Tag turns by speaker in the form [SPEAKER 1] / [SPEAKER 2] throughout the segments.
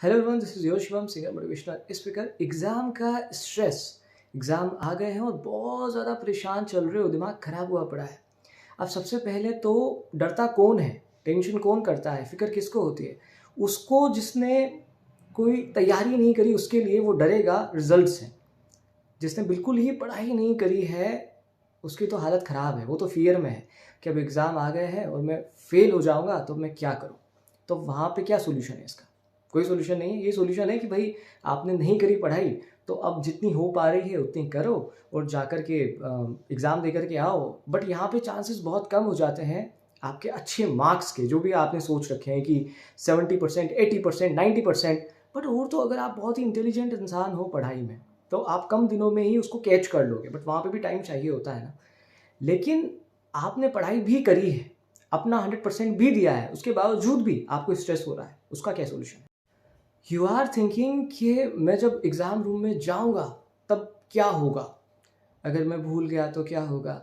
[SPEAKER 1] Hello everyone, this is your Shivam singer motivational speaker. Exam का stress, exam आ गए हैं और बहुत ज़्यादा परेशान चल रहे हो, दिमाग ख़राब हुआ पड़ा है। अब सबसे पहले तो डरता कौन है, टेंशन कौन करता है, फ़िक्र किसको होती है? उसको जिसने कोई तैयारी नहीं करी उसके लिए वो डरेगा रिजल्ट से। जिसने बिल्कुल ही पढ़ाई नहीं करी है उसकी तो हालत ख़राब है, वो तो फ़ियर में है कि अब एग्ज़ाम आ गए हैं और मैं फ़ेल हो जाऊँगा तो मैं क्या करूँ? तो वहाँ पे क्या सॉल्यूशन है इसका? कोई सॉल्यूशन नहीं है। ये सॉल्यूशन है कि भाई आपने नहीं करी पढ़ाई तो अब जितनी हो पा रही है उतनी करो और जाकर के एग्ज़ाम दे कर के आओ। बट यहाँ पे चांसेस बहुत कम हो जाते हैं आपके अच्छे मार्क्स के, जो भी आपने सोच रखे हैं कि 70%, 80%, 90%। बट और तो अगर आप बहुत ही इंटेलिजेंट इंसान हो पढ़ाई में तो आप कम दिनों में ही उसको कैच कर लोगे, बट वहाँ पे भी टाइम चाहिए होता है ना। लेकिन आपने पढ़ाई भी करी है, अपना 100% भी दिया है, उसके बावजूद भी आपको स्ट्रेस हो रहा है, उसका क्या सोल्यूशन है? यू आर थिंकिंग कि मैं जब एग्ज़ाम रूम में जाऊँगा तब क्या होगा? अगर मैं भूल गया तो क्या होगा?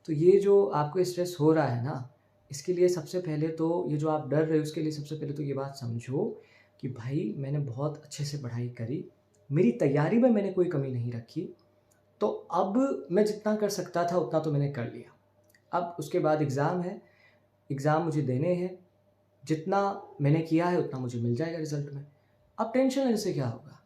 [SPEAKER 1] तो ये जो आपको स्ट्रेस हो रहा है ना, इसके लिए सबसे पहले तो ये जो आप डर रहे हो उसके लिए सबसे पहले तो ये बात समझो कि भाई मैंने बहुत अच्छे से पढ़ाई करी, मेरी तैयारी में मैंने कोई कमी नहीं रखी, तो अब मैं जितना कर सकता था उतना तो मैंने कर लिया। अब उसके बाद एग्ज़ाम है, एग्ज़ाम मुझे देने हैं, जितना मैंने किया है उतना मुझे मिल जाएगा रिज़ल्ट में। अब टेंशन लेने से क्या होगा?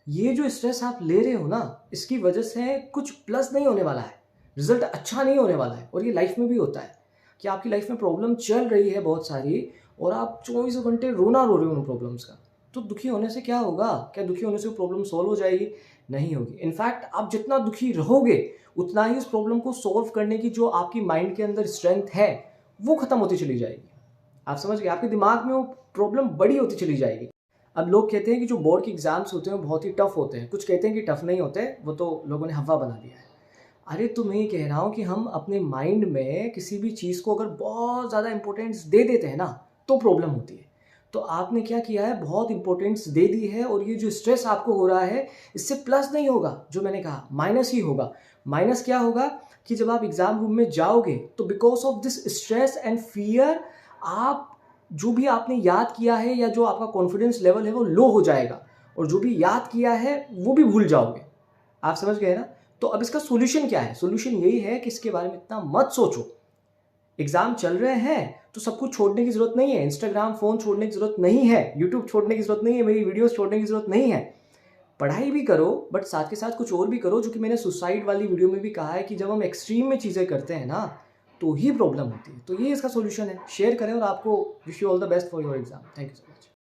[SPEAKER 1] ये जो स्ट्रेस आप ले रहे हो ना, इसकी वजह से कुछ प्लस नहीं होने वाला है, रिज़ल्ट अच्छा नहीं होने वाला है। और ये लाइफ़ में भी होता है कि आपकी लाइफ़ में प्रॉब्लम चल रही है बहुत सारी और आप चौबीसों घंटे रोना रो रहे हो उन प्रॉब्लम्स का। तो दुखी होने से क्या होगा? क्या दुखी होने से वो प्रॉब्लम सॉल्व हो जाएगी? नहीं होगी। इनफैक्ट आप जितना दुखी रहोगे, उतना ही उस प्रॉब्लम को सॉल्व करने की जो आपकी माइंड के अंदर स्ट्रेंथ है, वो खत्म होती चली जाएगी। आप समझ गए? आपके दिमाग में वो प्रॉब्लम बड़ी होती चली जाएगी। अब लोग कहते हैं कि जो बोर्ड के एग्ज़ाम्स होते हैं वो बहुत ही टफ़ होते हैं, कुछ कहते हैं कि टफ़ नहीं होते, वो तो लोगों ने हवा बना दिया है। अरे तो मैं ये कह रहा हूँ कि हम अपने माइंड में किसी भी चीज़ को अगर बहुत ज़्यादा इम्पोर्टेंस दे देते हैं ना, तो प्रॉब्लम होती है। तो आपने क्या किया है, बहुत इम्पोर्टेंस दे दी है और ये जो स्ट्रेस आपको हो रहा है, इससे प्लस नहीं होगा, जो मैंने कहा माइनस ही होगा। माइनस क्या होगा कि जब आप एग्ज़ाम रूम में जाओगे तो because of this stress and fear आप जो भी आपने याद किया है या जो आपका कॉन्फिडेंस लेवल है वो लो हो जाएगा और जो भी याद किया है वो भी भूल जाओगे। आप समझ गए ना? तो अब इसका सॉल्यूशन क्या है? सॉल्यूशन यही है कि इसके बारे में इतना मत सोचो। एग्ज़ाम चल रहे हैं तो सब कुछ छोड़ने की ज़रूरत नहीं है। इंस्टाग्राम, फ़ोन छोड़ने की ज़रूरत नहीं है। यूट्यूब छोड़ने की ज़रूरत नहीं है। मेरी वीडियोज़ छोड़ने की ज़रूरत नहीं है। पढ़ाई भी करो बट साथ के साथ कुछ और भी करो, जो कि मैंने सुसाइड वाली वीडियो में भी कहा है कि जब हम एक्सट्रीम में चीज़ें करते हैं ना, तो ही प्रॉब्लम होती है। तो ये इसका सॉल्यूशन है। शेयर करें और आपको wish you all the best for your exam. Thank you so much.